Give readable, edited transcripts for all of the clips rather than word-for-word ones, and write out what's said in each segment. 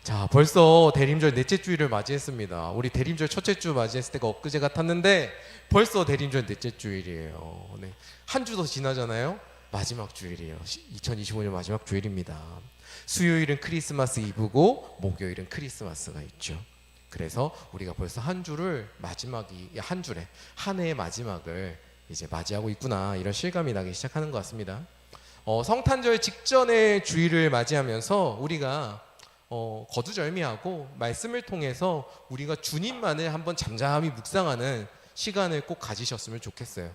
자, 벌써 대림절 넷째 주일을 맞이했습니다. 우리 대림절 첫째 주 맞이했을 때가 엊그제 같았는데 벌써 대림절 넷째 주일이에요. 네. 한 주 더 지나잖아요. 마지막 주일이에요. 2025년 마지막 주일입니다. 수요일은 크리스마스 이브고 목요일은 크리스마스가 있죠. 그래서 우리가 벌써 한 주를 한 해의 마지막을 이제 맞이하고 있구나, 이런 실감이 나기 시작하는 것 같습니다. 성탄절 직전의 주일을 맞이하면서 우리가 거두절미하고 말씀을 통해서 우리가 주님만을 한번 잠잠히 묵상하는 시간을 꼭 가지셨으면 좋겠어요.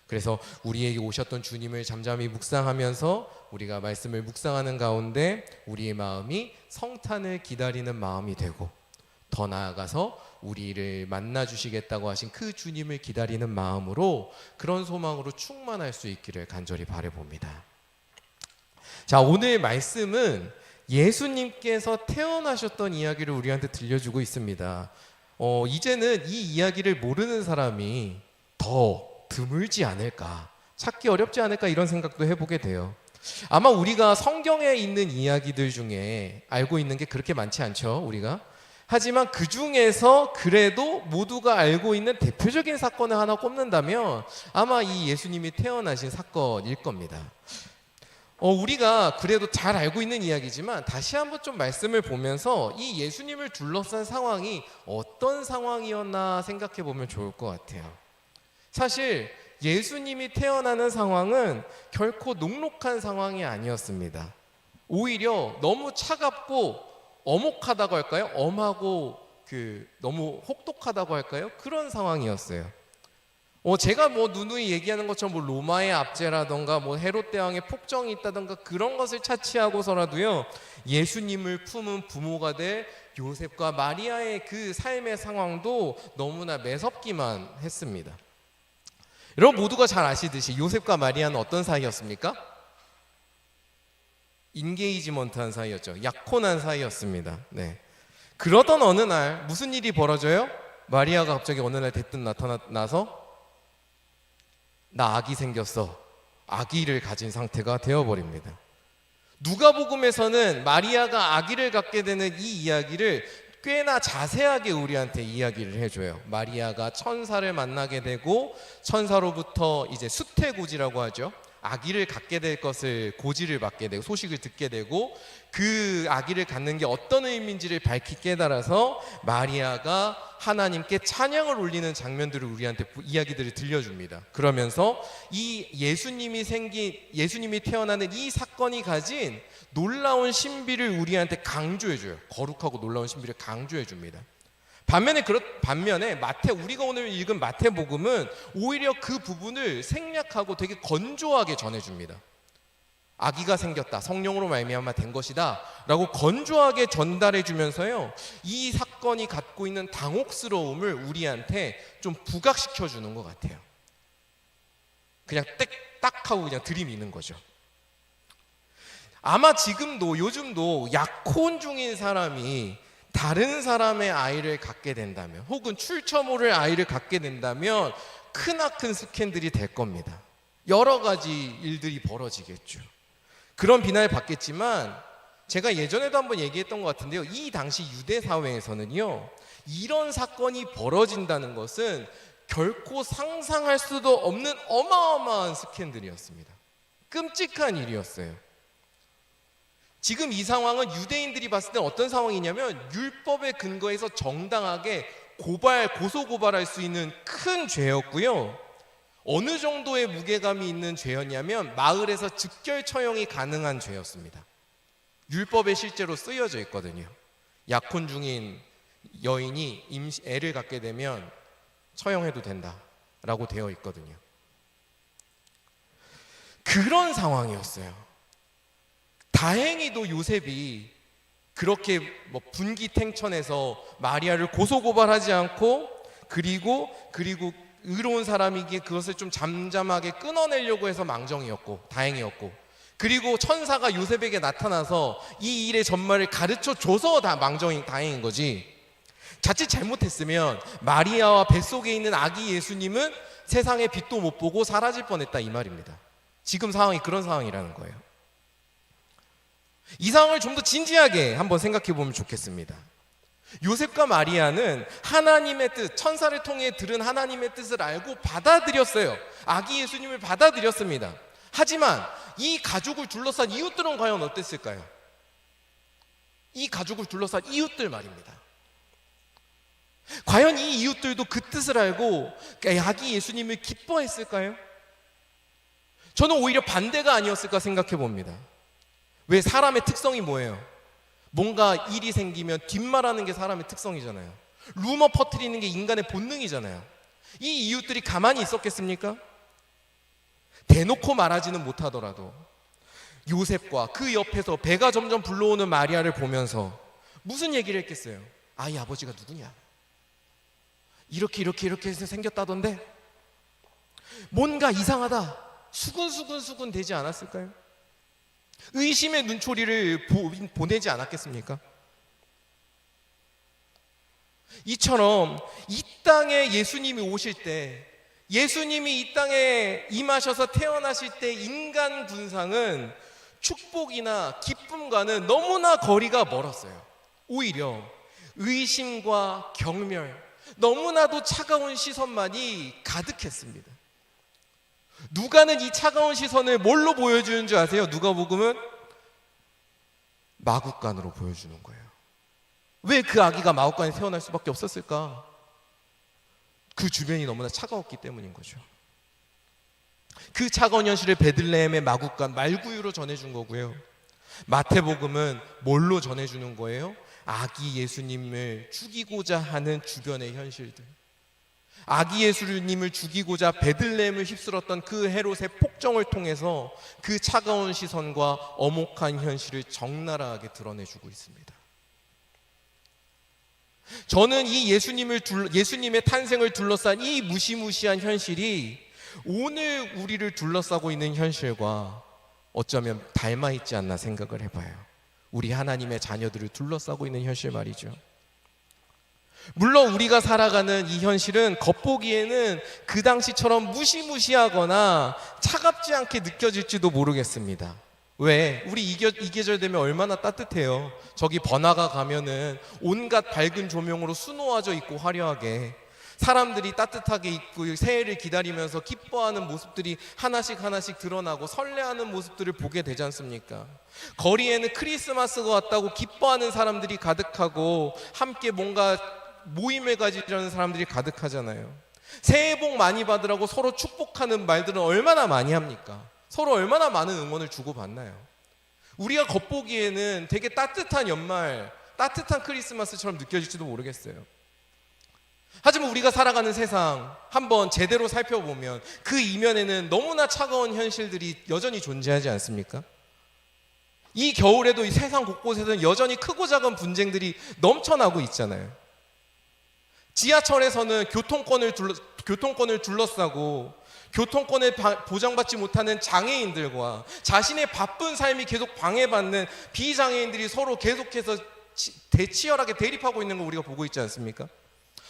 그래서 우리에게 오셨던 주님을 잠잠히 묵상하면서 우리가 말씀을 묵상하는 가운데 우리의 마음이 성탄을 기다리는 마음이 되고, 더 나아가서 우리를 만나 주시겠다고 하신 그 주님을 기다리는 마음으로, 그런 소망으로 충만할 수 있기를 간절히 바라봅니다. 자, 오늘 말씀은 예수님께서 태어나셨던 이야기를 우리한테 들려주고 있습니다. 이제는 이 이야기를 모르는 사람이 더 드물지 않을까, 찾기 어렵지 않을까, 이런 생각도 해보게 돼요. 아마 우리가 성경에 있는 이야기들 중에 알고 있는 게 그렇게 많지 않죠, 우리가. 하지만 그 중에서 그래도 모두가 알고 있는 대표적인 사건을 하나 꼽는다면 아마 이 예수님이 태어나신 사건일 겁니다. 우리가 그래도 잘 알고 있는 이야기지만 다시 한번 좀 말씀을 보면서 이 예수님을 둘러싼 상황이 어떤 상황이었나 생각해 보면 좋을 것 같아요. 사실 예수님이 태어나는 상황은 결코 녹록한 상황이 아니었습니다. 오히려 너무 차갑고 엄혹하다고 할까요? 엄하고 너무 혹독하다고 할까요? 그런 상황이었어요. 제가 누누이 얘기하는 것처럼 로마의 압제라던가 헤롯 대왕의 폭정이 있다던가 그런 것을 차치하고서라도요, 예수님을 품은 부모가 될 요셉과 마리아의 그 삶의 상황도 너무나 매섭기만 했습니다. 여러분 모두가 잘 아시듯이 요셉과 마리아는 어떤 사이였습니까? 인게이지먼트한 사이였죠. 약혼한 사이였습니다. 네. 그러던 어느 날 무슨 일이 벌어져요? 마리아가 갑자기 어느 날 대뜸 나타나서 나 아기 생겼어, 아기를 가진 상태가 되어버립니다. 누가복음에서는 마리아가 아기를 갖게 되는 이 이야기를 꽤나 자세하게 우리한테 이야기를 해줘요. 마리아가 천사를 만나게 되고 천사로부터 이제 수태고지라고 하죠. 아기를 갖게 될 것을 고지를 받게 되고 소식을 듣게 되고, 그 아기를 갖는 게 어떤 의미인지를 밝히 깨달아서 마리아가 하나님께 찬양을 올리는 장면들을 우리한테 이야기들을 들려줍니다. 그러면서 이 예수님이 태어나는 이 사건이 가진 놀라운 신비를 우리한테 강조해줘요. 거룩하고 놀라운 신비를 강조해줍니다. 반면에 우리가 오늘 읽은 마태복음은 오히려 그 부분을 생략하고 되게 건조하게 전해줍니다. 아기가 생겼다, 성령으로 말미암아 된 것이다 라고 건조하게 전달해주면서요, 이 사건이 갖고 있는 당혹스러움을 우리한테 좀 부각시켜주는 것 같아요. 그냥 딱 하고 그냥 들이미는 거죠. 아마 요즘도 약혼 중인 사람이 다른 사람의 아이를 갖게 된다면, 혹은 출처 모를 아이를 갖게 된다면 크나큰 스캔들이 될 겁니다. 여러 가지 일들이 벌어지겠죠. 그런 비난을 받겠지만 제가 예전에도 한번 얘기했던 것 같은데요, 이 당시 유대 사회에서는요, 이런 사건이 벌어진다는 것은 결코 상상할 수도 없는 어마어마한 스캔들이었습니다. 끔찍한 일이었어요. 지금 이 상황은 유대인들이 봤을 때 어떤 상황이냐면 율법에 근거해서 정당하게 고소고발할 수 있는 큰 죄였고요. 어느 정도의 무게감이 있는 죄였냐면 마을에서 즉결 처형이 가능한 죄였습니다. 율법에 실제로 쓰여져 있거든요. 약혼 중인 여인이 애를 갖게 되면 처형해도 된다라고 되어 있거든요. 그런 상황이었어요. 다행히도 요셉이 그렇게 분기탱천해서 마리아를 고소고발하지 않고, 그리고 의로운 사람이기에 그것을 좀 잠잠하게 끊어내려고 해서 다행이었고, 그리고 천사가 요셉에게 나타나서 이 일의 전말을 가르쳐줘서 다행인 거지, 자칫 잘못했으면 마리아와 뱃속에 있는 아기 예수님은 세상의 빛도 못 보고 사라질 뻔했다, 이 말입니다. 지금 상황이 그런 상황이라는 거예요. 이 상황을 좀 더 진지하게 한번 생각해 보면 좋겠습니다. 요셉과 마리아는 하나님의 뜻, 천사를 통해 들은 하나님의 뜻을 알고 받아들였어요. 아기 예수님을 받아들였습니다. 하지만 이 가족을 둘러싼 이웃들은 과연 어땠을까요? 이 가족을 둘러싼 이웃들 말입니다. 과연 이 이웃들도 그 뜻을 알고 아기 예수님을 기뻐했을까요? 저는 오히려 반대가 아니었을까 생각해 봅니다. 왜? 사람의 특성이 뭐예요? 뭔가 일이 생기면 뒷말하는 게 사람의 특성이잖아요. 루머 퍼뜨리는 게 인간의 본능이잖아요. 이 이웃들이 가만히 있었겠습니까? 대놓고 말하지는 못하더라도 요셉과 그 옆에서 배가 점점 불러오는 마리아를 보면서 무슨 얘기를 했겠어요? 이 아버지가 누구냐? 이렇게 해서 생겼다던데 뭔가 이상하다, 수근수근 되지 않았을까요? 의심의 눈초리를 보내지 않았겠습니까? 이처럼 이 땅에 예수님이 오실 때, 예수님이 이 땅에 임하셔서 태어나실 때 인간 군상은 축복이나 기쁨과는 너무나 거리가 멀었어요. 오히려 의심과 경멸, 너무나도 차가운 시선만이 가득했습니다. 누가는 이 차가운 시선을 뭘로 보여주는 줄 아세요? 누가복음은 마구간으로 보여주는 거예요. 왜 그 아기가 마구간에 태어날 수밖에 없었을까? 그 주변이 너무나 차가웠기 때문인 거죠. 그 차가운 현실을 베들레헴의 마구간, 말구유로 전해준 거고요. 마태복음은 뭘로 전해주는 거예요? 아기 예수님을 죽이고자 하는 주변의 현실들, 아기 예수님을 죽이고자 베들레헴을 휩쓸었던 그 헤롯의 폭정을 통해서 그 차가운 시선과 엄혹한 현실을 적나라하게 드러내주고 있습니다. 저는 이 예수님의 탄생을 둘러싼 이 무시무시한 현실이 오늘 우리를 둘러싸고 있는 현실과 어쩌면 닮아 있지 않나 생각을 해봐요. 우리 하나님의 자녀들을 둘러싸고 있는 현실 말이죠. 물론 우리가 살아가는 이 현실은 겉보기에는 그 당시처럼 무시무시하거나 차갑지 않게 느껴질지도 모르겠습니다. 왜? 우리 이 계절 되면 얼마나 따뜻해요. 저기 번화가 가면은 온갖 밝은 조명으로 수놓아져 있고 화려하게 사람들이 따뜻하게 입고 새해를 기다리면서 기뻐하는 모습들이 하나씩 드러나고 설레하는 모습들을 보게 되지 않습니까? 거리에는 크리스마스가 왔다고 기뻐하는 사람들이 가득하고 함께 뭔가 모임을 가지려는 사람들이 가득하잖아요. 새해 복 많이 받으라고 서로 축복하는 말들은 얼마나 많이 합니까? 서로 얼마나 많은 응원을 주고받나요? 우리가 겉보기에는 되게 따뜻한 연말, 따뜻한 크리스마스처럼 느껴질지도 모르겠어요. 하지만 우리가 살아가는 세상 한번 제대로 살펴보면 그 이면에는 너무나 차가운 현실들이 여전히 존재하지 않습니까? 이 겨울에도 이 세상 곳곳에서는 여전히 크고 작은 분쟁들이 넘쳐나고 있잖아요. 지하철에서는 교통권을 둘러싸고 교통권을 보장받지 못하는 장애인들과 자신의 바쁜 삶이 계속 방해받는 비장애인들이 서로 계속해서 치열하게 대립하고 있는 걸 우리가 보고 있지 않습니까?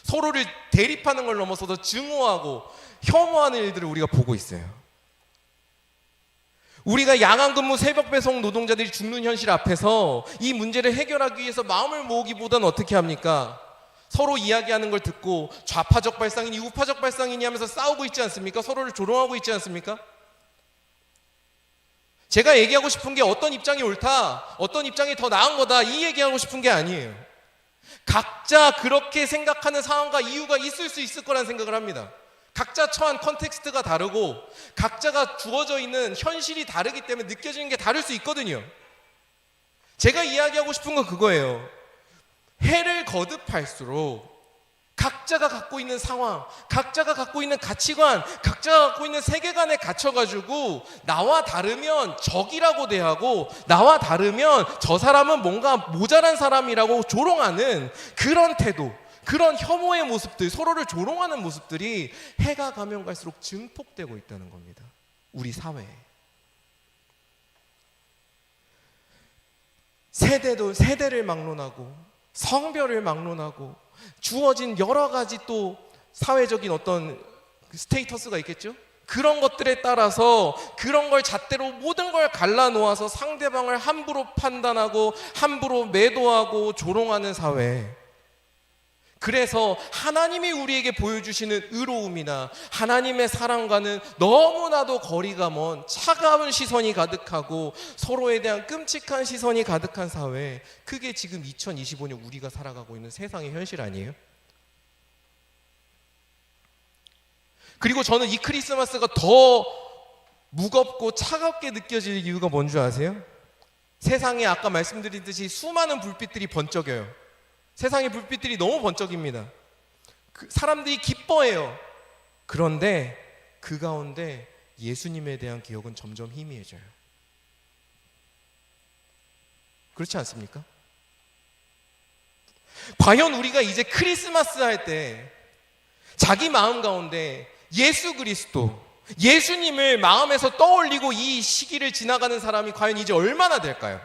서로를 대립하는 걸 넘어서서 증오하고 혐오하는 일들을 우리가 보고 있어요. 우리가 야간근무 새벽 배송 노동자들이 죽는 현실 앞에서 이 문제를 해결하기 위해서 마음을 모으기보다는 어떻게 합니까? 서로 이야기하는 걸 듣고 좌파적 발상이니 우파적 발상이니 하면서 싸우고 있지 않습니까? 서로를 조롱하고 있지 않습니까? 제가 얘기하고 싶은 게 어떤 입장이 옳다, 어떤 입장이 더 나은 거다, 이 얘기하고 싶은 게 아니에요. 각자 그렇게 생각하는 상황과 이유가 있을 수 있을 거란 생각을 합니다. 각자 처한 컨텍스트가 다르고 각자가 주어져 있는 현실이 다르기 때문에 느껴지는 게 다를 수 있거든요. 제가 이야기하고 싶은 건 그거예요. 해를 거듭할수록 각자가 갖고 있는 상황, 각자가 갖고 있는 가치관, 각자가 갖고 있는 세계관에 갇혀가지고 나와 다르면 적이라고 대하고 나와 다르면 저 사람은 뭔가 모자란 사람이라고 조롱하는 그런 태도, 그런 혐오의 모습들, 서로를 조롱하는 모습들이 해가 가면 갈수록 증폭되고 있다는 겁니다. 우리 사회에. 세대를 막론하고 성별을 막론하고 주어진 여러 가지 또 사회적인 어떤 스테이터스가 있겠죠? 그런 것들에 따라서 그런 걸 잣대로 모든 걸 갈라놓아서 상대방을 함부로 판단하고 함부로 매도하고 조롱하는 사회. 그래서 하나님이 우리에게 보여주시는 의로움이나 하나님의 사랑과는 너무나도 거리가 먼 차가운 시선이 가득하고 서로에 대한 끔찍한 시선이 가득한 사회, 그게 지금 2025년 우리가 살아가고 있는 세상의 현실 아니에요? 그리고 저는 이 크리스마스가 더 무겁고 차갑게 느껴질 이유가 뭔지 아세요? 세상에 아까 말씀드린 듯이 수많은 불빛들이 번쩍여요. 세상의 불빛들이 너무 번쩍입니다. 사람들이 기뻐해요. 그런데 그 가운데 예수님에 대한 기억은 점점 희미해져요. 그렇지 않습니까? 과연 우리가 이제 크리스마스 할 때 자기 마음 가운데 예수 그리스도, 예수님을 마음에서 떠올리고 이 시기를 지나가는 사람이 과연 이제 얼마나 될까요?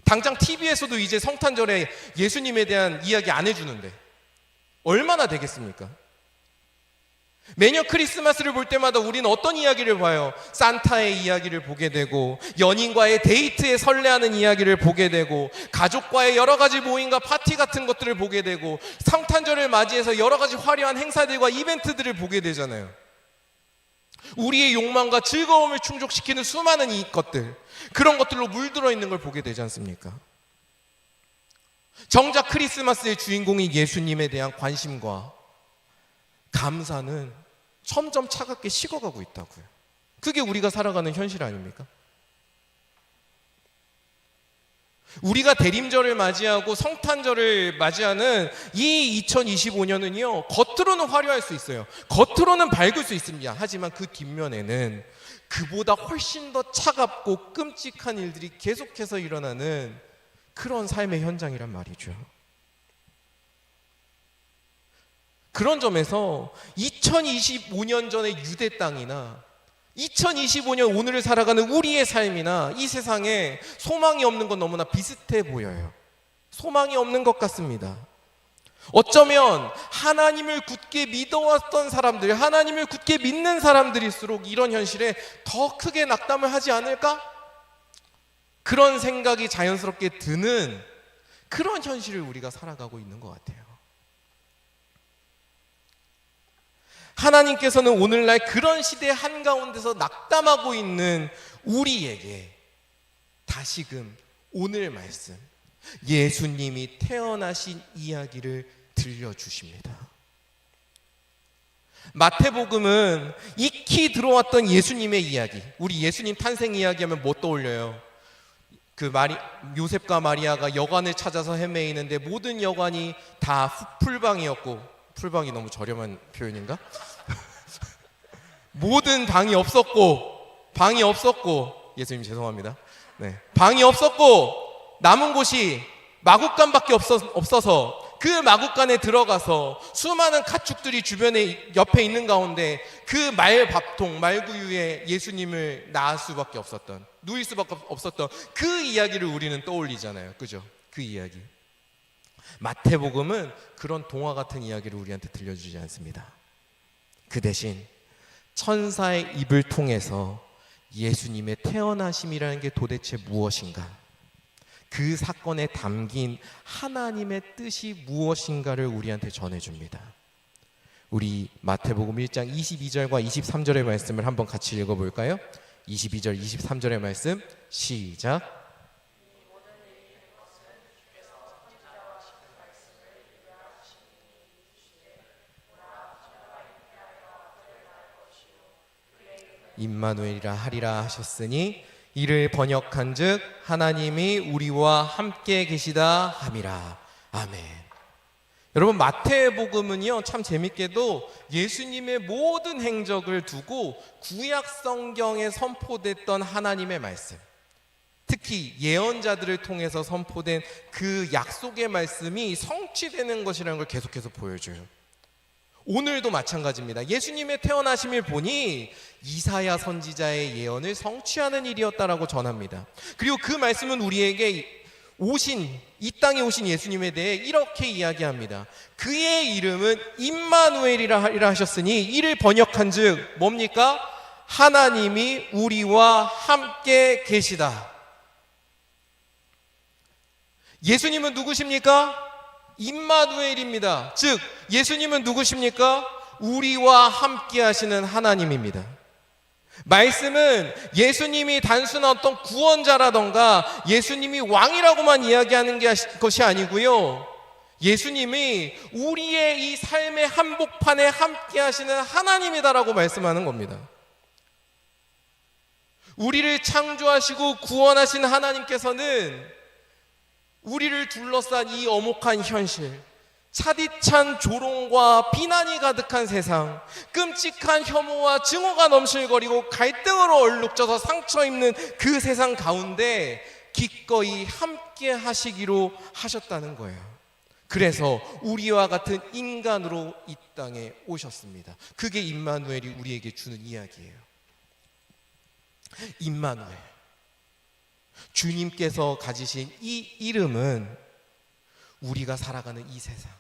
당장 TV에서도 이제 성탄절에 예수님에 대한 이야기 안 해주는데 얼마나 되겠습니까? 매년 크리스마스를 볼 때마다 우리는 어떤 이야기를 봐요? 산타의 이야기를 보게 되고, 연인과의 데이트에 설레하는 이야기를 보게 되고, 가족과의 여러 가지 모임과 파티 같은 것들을 보게 되고, 성탄절을 맞이해서 여러 가지 화려한 행사들과 이벤트들을 보게 되잖아요. 우리의 욕망과 즐거움을 충족시키는 수많은 이 것들, 그런 것들로 물들어 있는 걸 보게 되지 않습니까? 정작 크리스마스의 주인공인 예수님에 대한 관심과 감사는 점점 차갑게 식어가고 있다고요. 그게 우리가 살아가는 현실 아닙니까? 우리가 대림절을 맞이하고 성탄절을 맞이하는 이 2025년은요, 겉으로는 화려할 수 있어요. 겉으로는 밝을 수 있습니다. 하지만 그 뒷면에는 그보다 훨씬 더 차갑고 끔찍한 일들이 계속해서 일어나는 그런 삶의 현장이란 말이죠. 그런 점에서 2025년 전의 유대 땅이나 2025년 오늘을 살아가는 우리의 삶이나 이 세상에 소망이 없는 건 너무나 비슷해 보여요. 소망이 없는 것 같습니다. 어쩌면 하나님을 굳게 믿어왔던 사람들, 하나님을 굳게 믿는 사람들일수록 이런 현실에 더 크게 낙담을 하지 않을까? 그런 생각이 자연스럽게 드는 그런 현실을 우리가 살아가고 있는 것 같아요. 하나님께서는 오늘날 그런 시대 한가운데서 낙담하고 있는 우리에게 다시금 오늘 말씀, 예수님이 태어나신 이야기를 들려주십니다. 마태복음은 익히 들어왔던 예수님의 이야기, 우리 예수님 탄생 이야기하면 뭐 떠올려요? 요셉과 마리아가 여관을 찾아서 헤매이는데 모든 여관이 다 풀방이었고, 풀방이 너무 저렴한 표현인가? 모든 방이 없었고, 예수님 죄송합니다. 네, 방이 없었고 남은 곳이 마구간밖에 없어서 그 마구간에 들어가서 수많은 가축들이 주변에 옆에 있는 가운데 그 말밥통, 말구유에 예수님을 낳을 수밖에 없었던, 누일 수밖에 없었던 그 이야기를 우리는 떠올리잖아요. 그죠? 그 이야기. 마태복음은 그런 동화 같은 이야기를 우리한테 들려주지 않습니다. 그 대신 천사의 입을 통해서 예수님의 태어나심이라는 게 도대체 무엇인가, 그 사건에 담긴 하나님의 뜻이 무엇인가를 우리한테 전해줍니다. 우리 마태복음 1장 22절과 23절의 말씀을 한번 같이 읽어볼까요? 22절, 23절의 말씀 시작. 임마누엘이라 하리라 하셨으니 이를 번역한즉 하나님이 우리와 함께 계시다 함이라. 아멘. 여러분, 마태복음은요 참 재밌게도 예수님의 모든 행적을 두고 구약 성경에 선포됐던 하나님의 말씀, 특히 예언자들을 통해서 선포된 그 약속의 말씀이 성취되는 것이라는 걸 계속해서 보여줘요. 오늘도 마찬가지입니다. 예수님의 태어나심을 보니 이사야 선지자의 예언을 성취하는 일이었다라고 전합니다. 그리고 그 말씀은 우리에게 이 땅에 오신 예수님에 대해 이렇게 이야기합니다. 그의 이름은 임마누엘이라 하셨으니 이를 번역한즉 뭡니까? 하나님이 우리와 함께 계시다. 예수님은 누구십니까? 임마누엘입니다. 즉 예수님은 누구십니까? 우리와 함께 하시는 하나님입니다. 말씀은 예수님이 단순한 어떤 구원자라던가 예수님이 왕이라고만 이야기하는 것이 아니고요, 예수님이 우리의 이 삶의 한복판에 함께 하시는 하나님이다라고 말씀하는 겁니다. 우리를 창조하시고 구원하신 하나님께서는 우리를 둘러싼 이 엄혹한 현실, 차디찬 조롱과 비난이 가득한 세상, 끔찍한 혐오와 증오가 넘실거리고 갈등으로 얼룩져서 상처 입는 그 세상 가운데 기꺼이 함께 하시기로 하셨다는 거예요. 그래서 우리와 같은 인간으로 이 땅에 오셨습니다. 그게 임마누엘이 우리에게 주는 이야기예요. 임마누엘, 주님께서 가지신 이 이름은 우리가 살아가는 이 세상,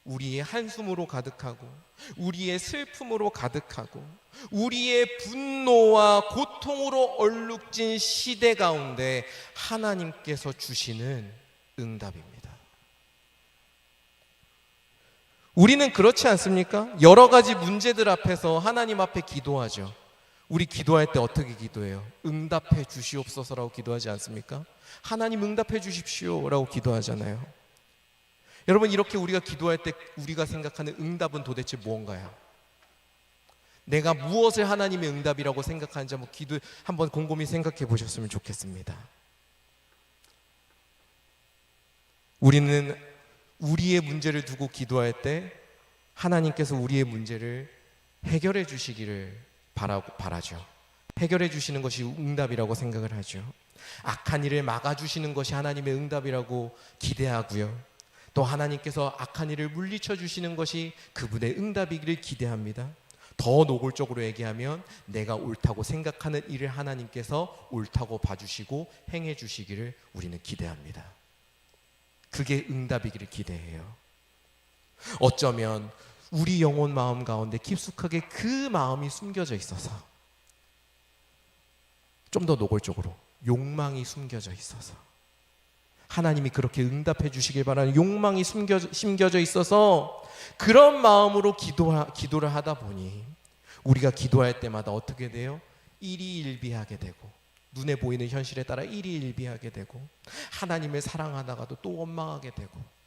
우리의 한숨으로 가득하고 우리의 슬픔으로 가득하고 우리의 분노와 고통으로 얼룩진 시대 가운데 하나님께서 주시는 응답입니다. 우리는 그렇지 않습니까? 여러 가지 문제들 앞에서 하나님 앞에 기도하죠. 우리 기도할 때 어떻게 기도해요? 응답해 주시옵소서라고 기도하지 않습니까? 하나님 응답해 주십시오라고 기도하잖아요. 여러분, 이렇게 우리가 기도할 때 우리가 생각하는 응답은 도대체 무언가요? 내가 무엇을 하나님의 응답이라고 생각하는지 한번 곰곰이 생각해 보셨으면 좋겠습니다. 우리는 우리의 문제를 두고 기도할 때 하나님께서 우리의 문제를 해결해 주시기를 바라죠. 해결해 주시는 것이 응답이라고 생각을 하죠. 악한 일을 막아주시는 것이 하나님의 응답이라고 기대하고요, 또 하나님께서 악한 일을 물리쳐 주시는 것이 그분의 응답이기를 기대합니다. 더 노골적으로 얘기하면 내가 옳다고 생각하는 일을 하나님께서 옳다고 봐주시고 행해 주시기를 우리는 기대합니다. 그게 응답이기를 기대해요. 어쩌면 우리 영혼 마음 가운데 깊숙하게 그 마음이 숨겨져 있어서, 좀 더 노골적으로 욕망이 숨겨져 있어서, 하나님이 그렇게 응답해 주시길 바라는 욕망이 심겨져 있어서 그런 마음으로 기도를 하다 보니 우리가 기도할 때마다 어떻게 돼요? 일희일비하게 되고, 눈에 보이는 현실에 따라 일희일비하게 되고, 하나님을 사랑하다가도 또 원망하게 되고,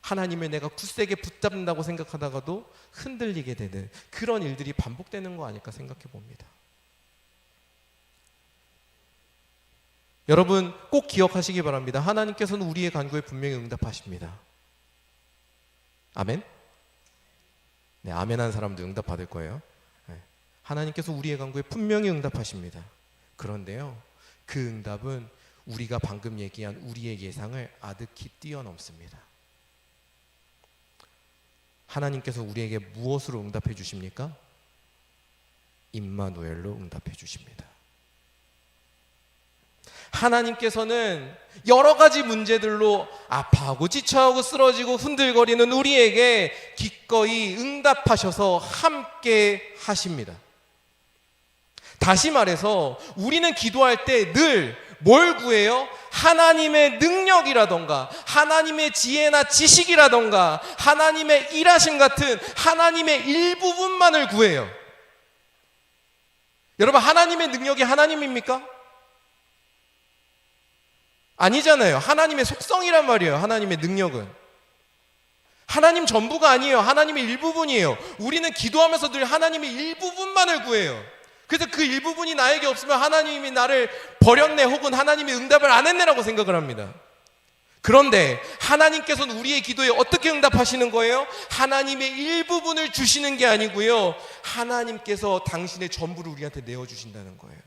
하나님을 내가 굳세게 붙잡는다고 생각하다가도 흔들리게 되는 그런 일들이 반복되는 거 아닐까 생각해 봅니다. 여러분, 꼭 기억하시기 바랍니다. 하나님께서는 우리의 간구에 분명히 응답하십니다. 아멘? 네, 아멘 한 사람도 응답 받을 거예요. 네. 하나님께서 우리의 간구에 분명히 응답하십니다. 그런데요, 그 응답은 우리가 방금 얘기한 우리의 예상을 아득히 뛰어넘습니다. 하나님께서 우리에게 무엇으로 응답해 주십니까? 임마누엘로 응답해 주십니다. 하나님께서는 여러 가지 문제들로 아파하고 지쳐하고 쓰러지고 흔들거리는 우리에게 기꺼이 응답하셔서 함께 하십니다. 다시 말해서 우리는 기도할 때 늘 뭘 구해요? 하나님의 능력이라던가 하나님의 지혜나 지식이라던가 하나님의 일하심 같은 하나님의 일부분만을 구해요. 여러분, 하나님의 능력이 하나님입니까? 아니잖아요. 하나님의 속성이란 말이에요. 하나님의 능력은 하나님 전부가 아니에요. 하나님의 일부분이에요. 우리는 기도하면서 늘 하나님의 일부분만을 구해요. 그래서 그 일부분이 나에게 없으면 하나님이 나를 버렸네, 혹은 하나님이 응답을 안 했네라고 생각을 합니다. 그런데 하나님께서는 우리의 기도에 어떻게 응답하시는 거예요? 하나님의 일부분을 주시는 게 아니고요, 하나님께서 당신의 전부를 우리한테 내어주신다는 거예요.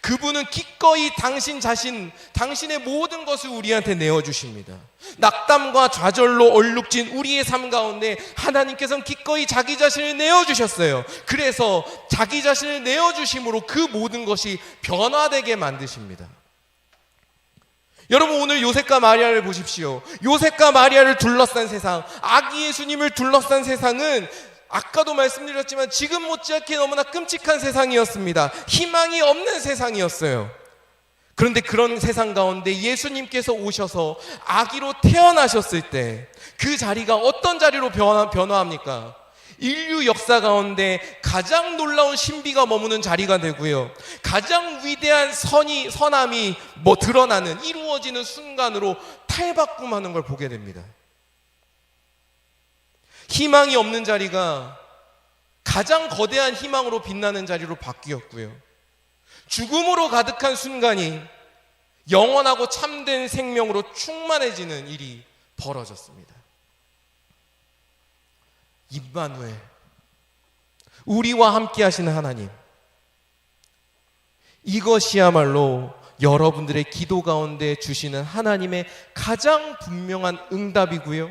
그분은 기꺼이 당신 자신, 당신의 모든 것을 우리한테 내어주십니다. 낙담과 좌절로 얼룩진 우리의 삶 가운데 하나님께서는 기꺼이 자기 자신을 내어주셨어요. 그래서 자기 자신을 내어주심으로 그 모든 것이 변화되게 만드십니다. 여러분, 오늘 요셉과 마리아를 보십시오. 요셉과 마리아를 둘러싼 세상, 아기 예수님을 둘러싼 세상은 아까도 말씀드렸지만 지금 못지않게 너무나 끔찍한 세상이었습니다. 희망이 없는 세상이었어요. 그런데 그런 세상 가운데 예수님께서 오셔서 아기로 태어나셨을 때 그 자리가 어떤 자리로 변화합니까? 인류 역사 가운데 가장 놀라운 신비가 머무는 자리가 되고요, 가장 위대한 선함이 드러나는, 이루어지는 순간으로 탈바꿈하는 걸 보게 됩니다. 희망이 없는 자리가 가장 거대한 희망으로 빛나는 자리로 바뀌었고요, 죽음으로 가득한 순간이 영원하고 참된 생명으로 충만해지는 일이 벌어졌습니다. 임마누엘, 우리와 함께 하시는 하나님, 이것이야말로 여러분들의 기도 가운데 주시는 하나님의 가장 분명한 응답이고요,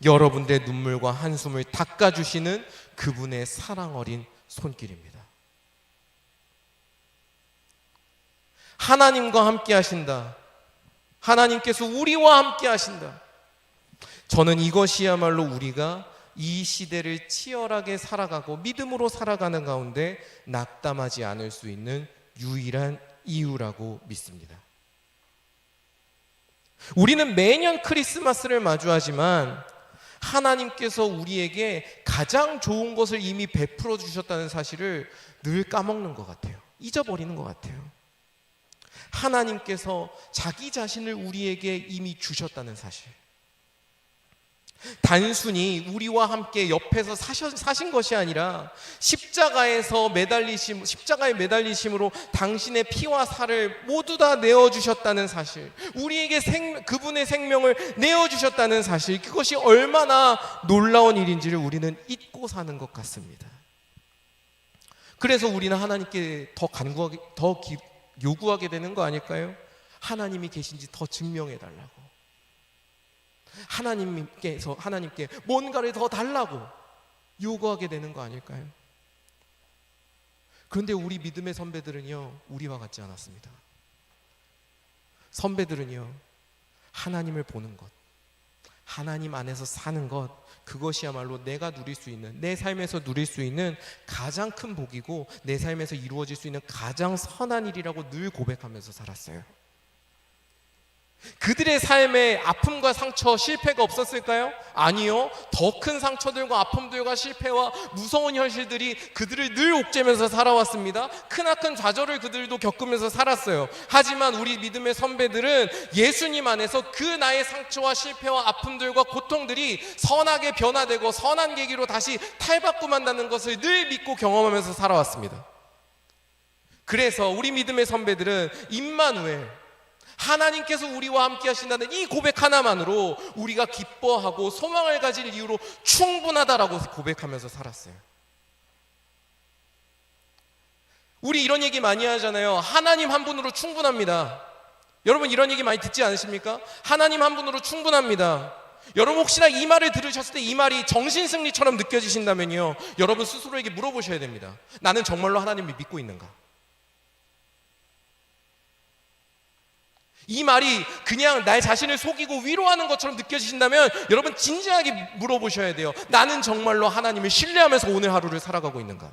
여러분들의 눈물과 한숨을 닦아주시는 그분의 사랑 어린 손길입니다. 하나님과 함께 하신다, 하나님께서 우리와 함께 하신다. 저는 이것이야말로 우리가 이 시대를 치열하게 살아가고 믿음으로 살아가는 가운데 낙담하지 않을 수 있는 유일한 이유라고 믿습니다. 우리는 매년 크리스마스를 마주하지만 하나님께서 우리에게 가장 좋은 것을 이미 베풀어 주셨다는 사실을 늘 까먹는 것 같아요. 잊어버리는 것 같아요. 하나님께서 자기 자신을 우리에게 이미 주셨다는 사실, 단순히 우리와 함께 옆에서 사신 것이 아니라 십자가에 매달리심으로 당신의 피와 살을 모두 다 내어주셨다는 사실, 우리에게 그분의 생명을 내어주셨다는 사실, 그것이 얼마나 놀라운 일인지를 우리는 잊고 사는 것 같습니다. 그래서 우리는 하나님께 더 요구하게 되는 거 아닐까요? 하나님이 계신지 더 증명해달라고, 하나님께 뭔가를 더 달라고 요구하게 되는 거 아닐까요? 그런데 우리 믿음의 선배들은요, 우리와 같지 않았습니다. 선배들은요, 하나님을 보는 것, 하나님 안에서 사는 것, 그것이야말로 내가 누릴 수 있는, 내 삶에서 누릴 수 있는 가장 큰 복이고 내 삶에서 이루어질 수 있는 가장 선한 일이라고 늘 고백하면서 살았어요. 그들의 삶에 아픔과 상처, 실패가 없었을까요? 아니요. 더 큰 상처들과 아픔들과 실패와 무서운 현실들이 그들을 늘 옥죄면서 살아왔습니다. 크나큰 좌절을 그들도 겪으면서 살았어요. 하지만 우리 믿음의 선배들은 예수님 안에서 그 나의 상처와 실패와 아픔들과 고통들이 선하게 변화되고 선한 계기로 다시 탈바꿈한다는 것을 늘 믿고 경험하면서 살아왔습니다. 그래서 우리 믿음의 선배들은 임마누엘, 하나님께서 우리와 함께 하신다는 이 고백 하나만으로 우리가 기뻐하고 소망을 가질 이유로 충분하다라고 고백하면서 살았어요. 우리 이런 얘기 많이 하잖아요. 하나님 한 분으로 충분합니다. 여러분 이런 얘기 많이 듣지 않으십니까? 하나님 한 분으로 충분합니다. 여러분 혹시나 이 말을 들으셨을 때 이 말이 정신승리처럼 느껴지신다면요, 여러분 스스로에게 물어보셔야 됩니다. 나는 정말로 하나님을 믿고 있는가? 이 말이 그냥 날 자신을 속이고 위로하는 것처럼 느껴지신다면 여러분 진지하게 물어보셔야 돼요. 나는 정말로 하나님을 신뢰하면서 오늘 하루를 살아가고 있는가?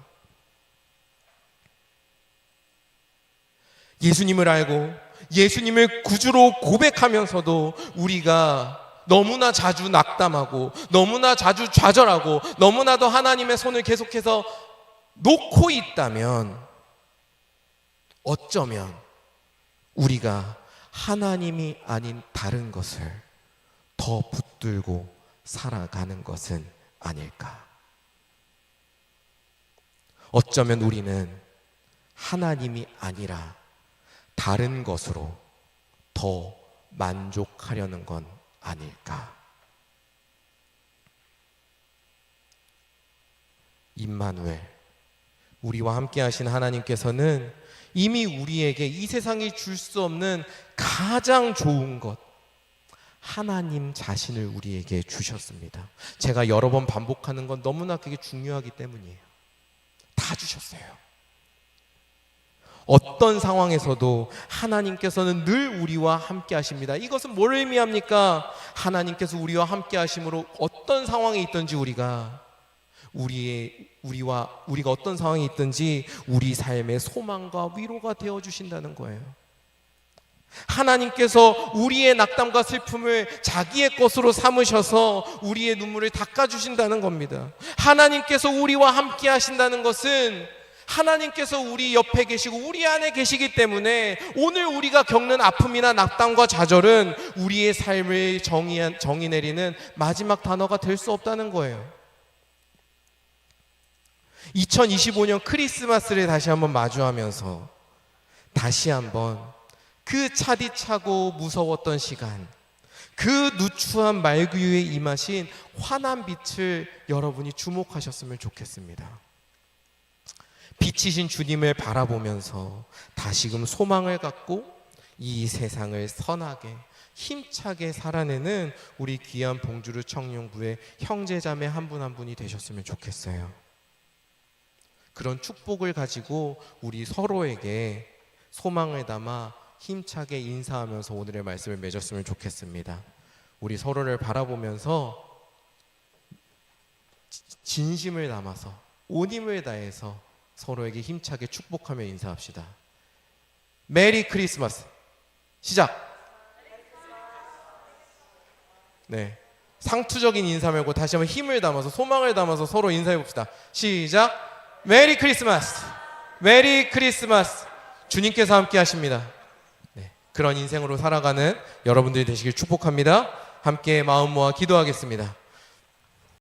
예수님을 알고 예수님을 구주로 고백하면서도 우리가 너무나 자주 낙담하고 너무나 자주 좌절하고 너무나도 하나님의 손을 계속해서 놓고 있다면 어쩌면 우리가 하나님이 아닌 다른 것을 더 붙들고 살아가는 것은 아닐까? 어쩌면 우리는 하나님이 아니라 다른 것으로 더 만족하려는 건 아닐까? 임마누엘, 우리와 함께 하신 하나님께서는 이미 우리에게 이 세상이 줄 수 없는 가장 좋은 것, 하나님 자신을 우리에게 주셨습니다. 제가 여러 번 반복하는 건 너무나 그게 중요하기 때문이에요. 다 주셨어요. 어떤 상황에서도 하나님께서는 늘 우리와 함께 하십니다. 이것은 뭘 의미합니까? 하나님께서 우리와 함께 하심으로 어떤 상황에 있든지 우리가 어떤 상황에 있든지 우리 삶의 소망과 위로가 되어 주신다는 거예요. 하나님께서 우리의 낙담과 슬픔을 자기의 것으로 삼으셔서 우리의 눈물을 닦아주신다는 겁니다. 하나님께서 우리와 함께 하신다는 것은 하나님께서 우리 옆에 계시고 우리 안에 계시기 때문에 오늘 우리가 겪는 아픔이나 낙담과 좌절은 우리의 삶을 정의 내리는 마지막 단어가 될 수 없다는 거예요. 2025년 크리스마스를 다시 한번 마주하면서 다시 한번 그 차디차고 무서웠던 시간, 그 누추한 말구유에 임하신 환한 빛을 여러분이 주목하셨으면 좋겠습니다. 빛이신 주님을 바라보면서 다시금 소망을 갖고 이 세상을 선하게 힘차게 살아내는 우리 귀한 봉주르 청룡부의 형제자매 한 분 한 분이 되셨으면 좋겠어요. 그런 축복을 가지고 우리 서로에게 소망을 담아 힘차게 인사하면서 오늘의 말씀을 맺었으면 좋겠습니다. 우리 서로를 바라보면서 진심을 담아서 온 힘을 다해서 서로에게 힘차게 축복하며 인사합시다. 메리 크리스마스. 시작. 네, 상투적인 인사 말고 다시 한번 힘을 담아서 소망을 담아서 서로 인사해 봅시다. 시작. 메리 크리스마스. 메리 크리스마스. 주님께서 함께 하십니다. 네, 그런 인생으로 살아가는 여러분들이 되시길 축복합니다. 함께 마음 모아 기도하겠습니다.